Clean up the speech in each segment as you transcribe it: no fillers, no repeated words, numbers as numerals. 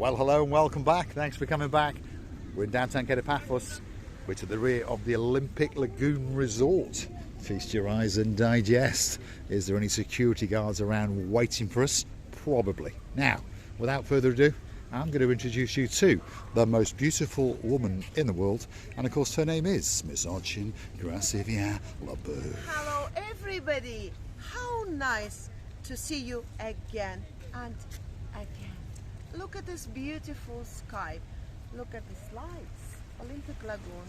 Well, hello and welcome back. Thanks for coming back. We're in downtown Paphos. We're to the rear of the Olympic Lagoon Resort. Feast your eyes and digest. Is there any security guards around waiting for us? Probably. Now, without further ado, I'm going to introduce you to the most beautiful woman in the world. And of course, her name is Miss Ochin Gracivia Labu. Hello, everybody. How nice to see you again and again. Look at this beautiful sky. Look at these lights. Olympic Lagoon.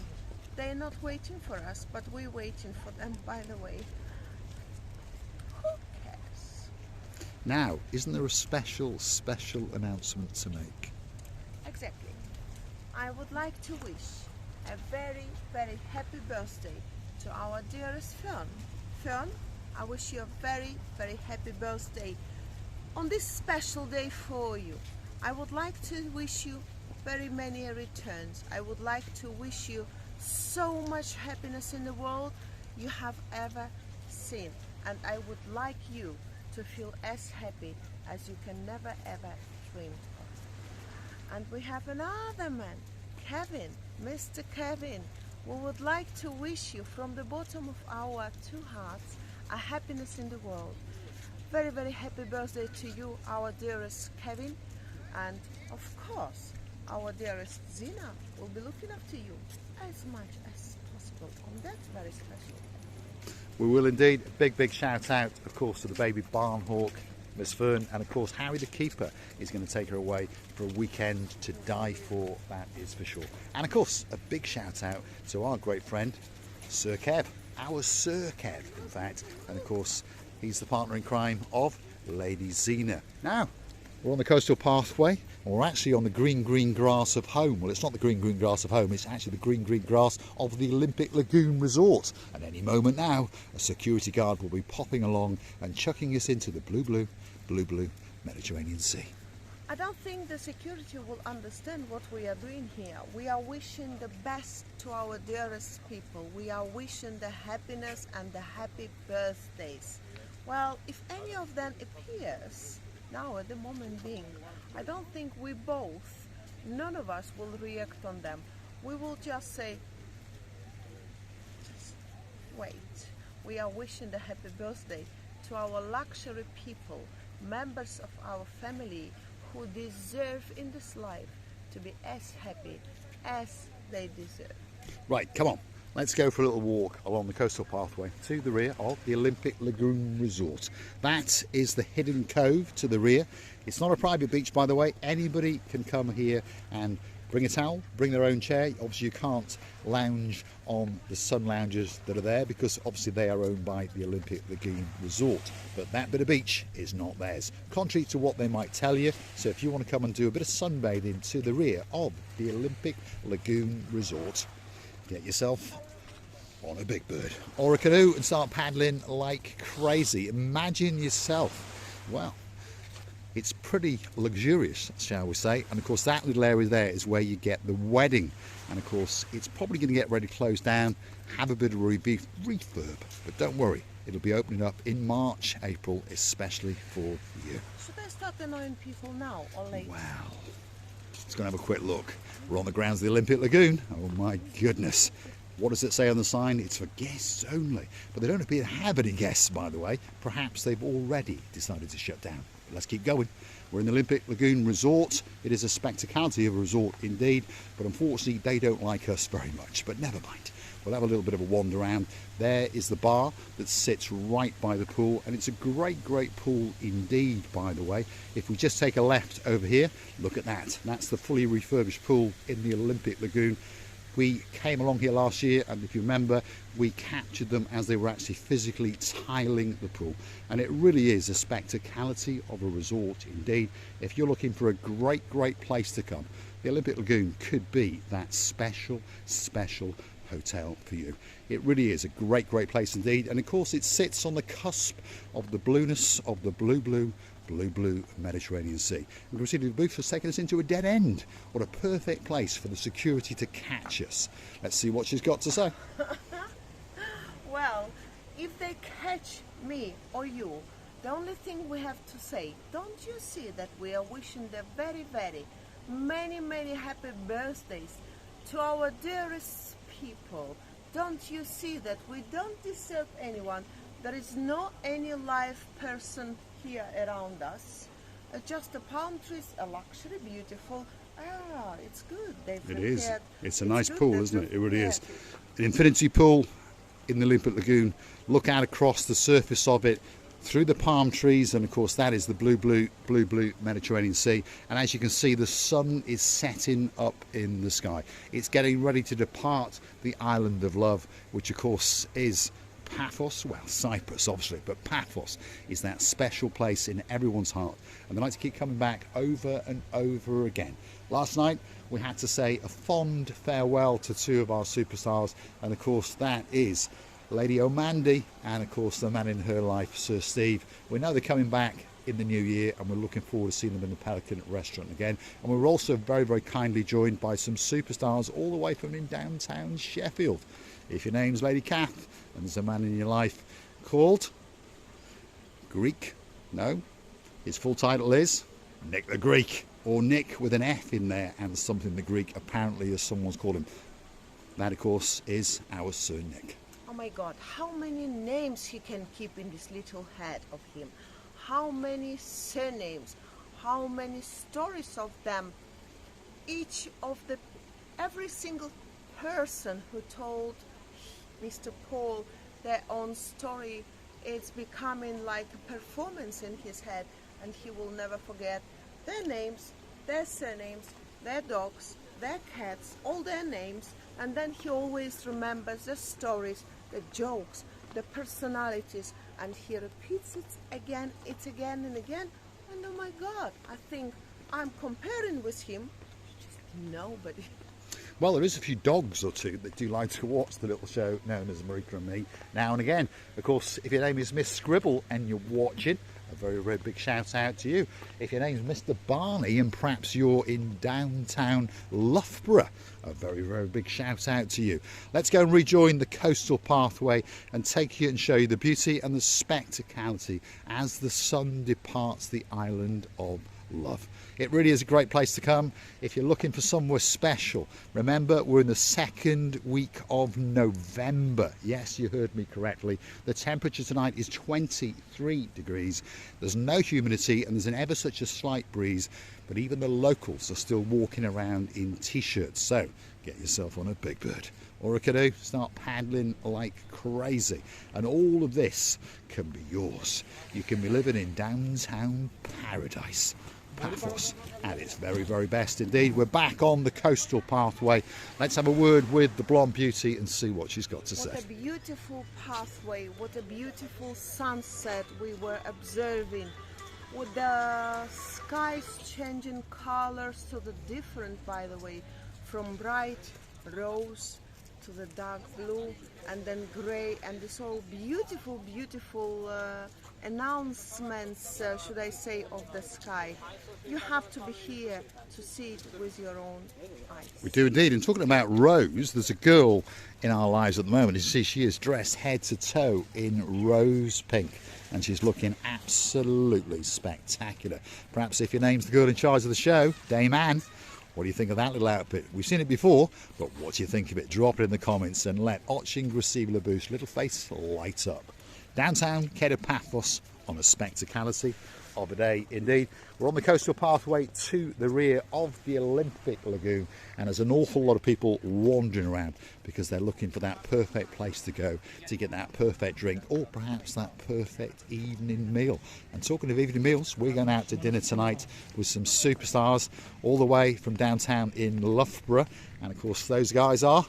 They're not waiting for us, but we're waiting for them, by the way. Who cares? Now, isn't there a special announcement to make? Exactly. I would like to wish a very, very happy birthday to our dearest Fern. Fern, I wish you a very, very happy birthday on this special day for you. I would like to wish you very many returns. I would like to wish you so much happiness in the world you have ever seen. And I would like you to feel as happy as you can never ever dream of. And we have another man, Kevin, Mr. Kevin. We would like to wish you from the bottom of our two hearts a happiness in the world. Very, very happy birthday to you, our dearest Kevin. And of course, our dearest Zina will be looking after you as much as possible on that very special day. We will indeed. Big shout out, of course, to the baby barn hawk, Miss Fern, and of course Harry the keeper is going to take her away for a weekend to die for, that is for sure. And of course, a big shout out to our great friend, Sir Kev, our Sir Kev, in fact, and of course, he's the partner in crime of Lady Zina. Now, we're on the coastal pathway, and we're actually on the green grass of home. Well, it's not the green grass of home, it's actually the green grass of the Olympic Lagoon Resort. At any moment now, a security guard will be popping along and chucking us into the blue Mediterranean Sea. I don't think the security will understand what we are doing here. We are wishing the best to our dearest people. We are wishing the happiness and the happy birthdays. Well, if any of them appears, now at the moment being, I don't think we both, none of us will react on them. We will just say, just wait. We are wishing the happy birthday to our luxury people, members of our family who deserve in this life to be as happy as they deserve. Right, come on. Let's go for a little walk along the coastal pathway to the rear of the Olympic Lagoon Resort. That is the hidden cove to the rear. It's not a private beach, by the way. Anybody can come here and bring a towel, bring their own chair. Obviously, you can't lounge on the sun lounges that are there because obviously they are owned by the Olympic Lagoon Resort. But that bit of beach is not theirs, contrary to what they might tell you. So if you want to come and do a bit of sunbathing to the rear of the Olympic Lagoon Resort, get yourself on a big bird or a canoe and start paddling like crazy. Imagine yourself, well, it's pretty luxurious, shall we say. And of course that little area there is where you get the wedding, and of course it's probably going to get ready to close down, have a bit of a refurb, but don't worry, it'll be opening up in March, April, especially for you. Should I start annoying people now or later? Wow, let's go and have a quick look. We're on the grounds of the Olympic Lagoon. Oh my goodness. What does it say on the sign? It's for guests only. But they don't appear to have any guests, by the way. Perhaps they've already decided to shut down. But let's keep going. We're in the Olympic Lagoon Resort. It is a spectacality of a resort indeed, but unfortunately they don't like us very much. But never mind. We'll have a little bit of a wander around. There is the bar that sits right by the pool, and it's a great pool indeed, by the way. If we just take a left over here, look at that. That's the fully refurbished pool in the Olympic Lagoon. We came along here last year, and if you remember, we captured them as they were actually physically tiling the pool. And it really is a spectacality of a resort indeed. If you're looking for a great place to come, the Olympic Lagoon could be that special hotel for you. It really is a great place indeed. And of course it sits on the cusp of the blueness of the blue Mediterranean Sea. And proceeded the booth has taken us into a dead end. What a perfect place for the security to catch us. Let's see what she's got to say. Well, if they catch me or you, the only thing we have to say, don't you see that we are wishing the very many, many happy birthdays to our dearest people. Don't you see that we don't deserve anyone? There is no any live person here around us. Just the palm trees, a luxury, beautiful. Ah, it's good. They've It is. prepared. It's a nice pool, isn't it? It really is. prepared An infinity pool in the Olympic Lagoon. Look out across the surface of it through the palm trees, and of course that is the blue Mediterranean Sea. And as you can see, the sun is setting up in the sky. It's getting ready to depart the island of love, which of course is Paphos, well, Cyprus obviously, but Paphos is that special place in everyone's heart, and they like to keep coming back over and over again. Last night we had to say a fond farewell to two of our superstars, and of course that is Lady Omandi and of course the man in her life, Sir Steve. We know they're coming back in the new year, and we're looking forward to seeing them in the Pelican restaurant again. And we're also very, very kindly joined by some superstars all the way from in downtown Sheffield. If your name's Lady Kath and there's a man in your life called Greek, no, his full title is Nick the Greek, or Nick with an F in there and something the Greek, apparently, as someone's called him. That of course is our Sir Nick. Oh my God, how many names he can keep in this little head of him. How many surnames, how many stories of them. Every single person who told Mr. Paul their own story, it's becoming like a performance in his head, and he will never forget their names, their surnames, their dogs, their cats, all their names, and then he always remembers the stories, the jokes, the personalities, and he repeats it again and again, and oh my God, I think I'm comparing with him. Just nobody. Well, there is a few dogs or two that do like to watch the little show known as Marika and Me now and again. Of course, if your name is Miss Scribble and you're watching, a very, very big shout out to you. If your name's Mr. Barney and perhaps you're in downtown Loughborough, a very, very big shout out to you. Let's go and rejoin the coastal pathway and take you and show you the beauty and the spectacality as the sun departs the island of love. It really is a great place to come if you're looking for somewhere special. Remember, we're in the second week of November. Yes, you heard me correctly. The temperature tonight is 23 degrees. There's no humidity and there's an ever such a slight breeze, but even the locals are still walking around in t-shirts. So get yourself on a big bird or a canoe, start paddling like crazy, and all of this can be yours. You can be living in downtown paradise, Paphos, at its very, very best indeed. We're back on the coastal pathway. Let's have a word with the blonde beauty and see what she's got to say. What a beautiful pathway, what a beautiful sunset we were observing, with the skies changing colors to the different, by the way, from bright rose to the dark blue and then grey, and this all beautiful announcements, should I say, of the sky. You have to be here to see it with your own eyes. We do indeed. And talking about rose, there's a girl in our lives at the moment. You see, she is dressed head to toe in rose pink, and she's looking absolutely spectacular. Perhaps if your name's the girl in charge of the show, Dame Anne, what do you think of that little outfit? We've seen it before, but what do you think of it? Drop it in the comments and let Oching receive the boost. Little face light up. Downtown Paphos on a spectacality of a day indeed. We're on the coastal pathway to the rear of the Olympic Lagoon, and there's an awful lot of people wandering around because they're looking for that perfect place to go to get that perfect drink, or perhaps that perfect evening meal. And talking of evening meals, we're going out to dinner tonight with some superstars all the way from downtown in Loughborough, and of course those guys are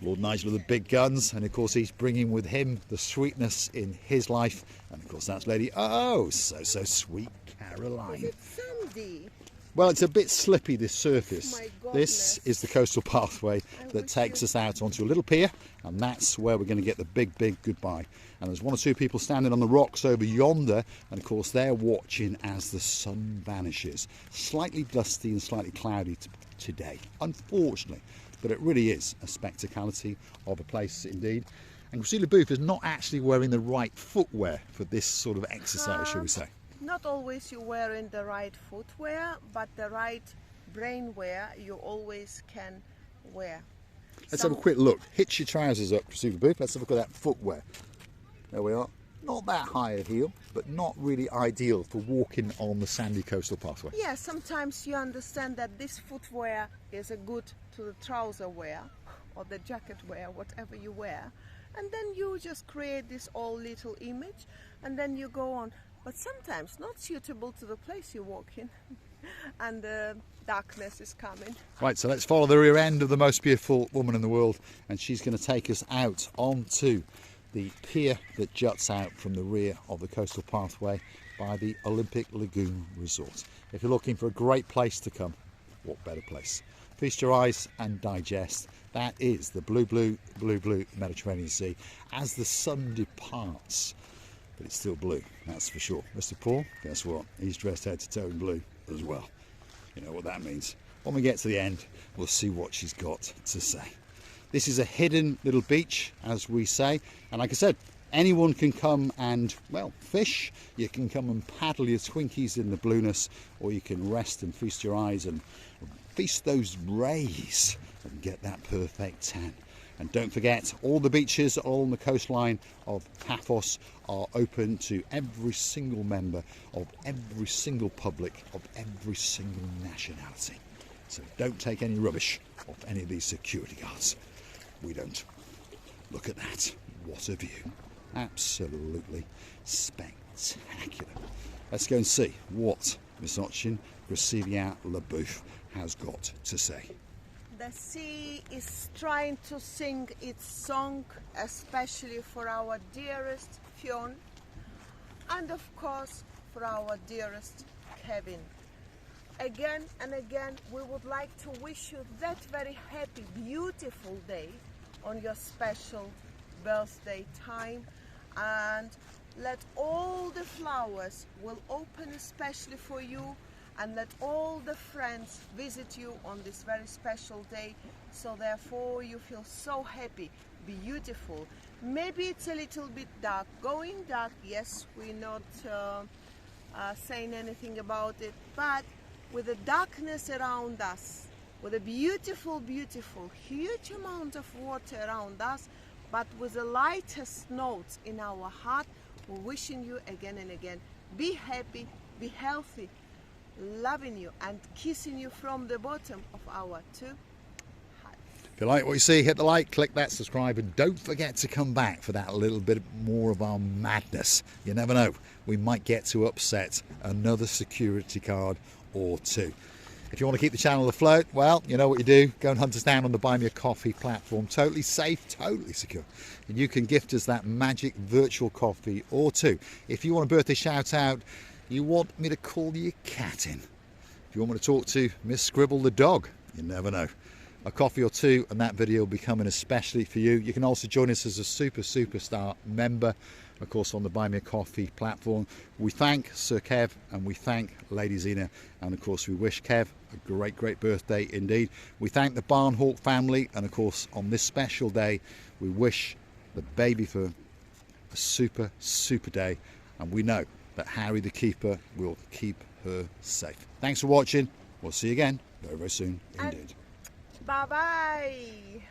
Lord Nigel with the big guns, and of course he's bringing with him the sweetness in his life, and of course that's Lady so sweet Caroline. Is it sandy? Well, it's a bit slippy, this surface. My goodness. This is the coastal pathway that takes us out onto a little pier, and that's where we're going to get the big goodbye. And there's one or two people standing on the rocks over yonder, and of course they're watching as the sun vanishes. Slightly dusty and slightly cloudy today, unfortunately, but it really is a spectacality of a place indeed. And Christina Booth is not actually wearing the right footwear for this sort of exercise, shall we say. Not always you're wearing the right footwear, but the right brain wear, you always can wear. Let's have a quick look. Hitch your trousers up, Super Booth. Let's have a look at that footwear. There we are. Not that high a heel, but not really ideal for walking on the sandy coastal pathway. Yeah, sometimes you understand that this footwear is a good to the trouser wear or the jacket wear, whatever you wear. And then you just create this all little image and then you go on. But sometimes not suitable to the place you walk in. And the darkness is coming. Right, so let's follow the rear end of the most beautiful woman in the world, and she's going to take us out onto the pier that juts out from the rear of the coastal pathway by the Olympic Lagoon Resort. If you're looking for a great place to come, what better place? Feast your eyes and digest. That is the blue Mediterranean Sea as the sun departs. But it's still blue, that's for sure. Mr. Paul, guess what? He's dressed head to toe in blue as well. You know what that means. When we get to the end, we'll see what she's got to say. This is a hidden little beach, as we say. And like I said, anyone can come and, well, fish. You can come and paddle your Twinkies in the blueness, or you can rest and feast your eyes and feast those rays and get that perfect tan. And don't forget, all the beaches along the coastline of Paphos are open to every single member of every single public of every single nationality. So don't take any rubbish off any of these security guards. We don't. Look at that. What a view. Absolutely spectacular. Let's go and see what Miss Ochin Gracivia LaBouffe has got to say. The sea is trying to sing its song, especially for our dearest Fionn, and of course for our dearest Kevin. Again and again, we would like to wish you that very happy, beautiful day on your special birthday time, and let all the flowers will open especially for you, and let all the friends visit you on this very special day, so therefore you feel so happy, beautiful. Maybe it's a little bit dark, going dark, yes, we're not saying anything about it, but with the darkness around us, with a beautiful, beautiful, huge amount of water around us, but with the lightest notes in our heart, we're wishing you again and again, be happy, be healthy, loving you and kissing you from the bottom of our two hearts. If you like what you see, hit the like, click that subscribe, and don't forget to come back for that little bit more of our madness. You never know, we might get to upset another security guard or two. If you want to keep the channel afloat, well, you know what you do. Go and hunt us down on the Buy Me a Coffee platform. Totally safe, totally secure. And you can gift us that magic virtual coffee or two. If you want a birthday shout out, you want me to call your cat in, if you want me to talk to Miss Scribble the dog, you never know. A coffee or two and that video will be coming especially for you. You can also join us as a superstar member, of course, on the Buy Me a Coffee platform. We thank Sir Kev and we thank Lady Zena, and of course we wish Kev a great birthday indeed. We thank the Barnhawk family, and of course on this special day we wish the baby for a super day, and we know that Harry the Keeper will keep her safe. Thanks for watching. We'll see you again very soon indeed. Bye bye.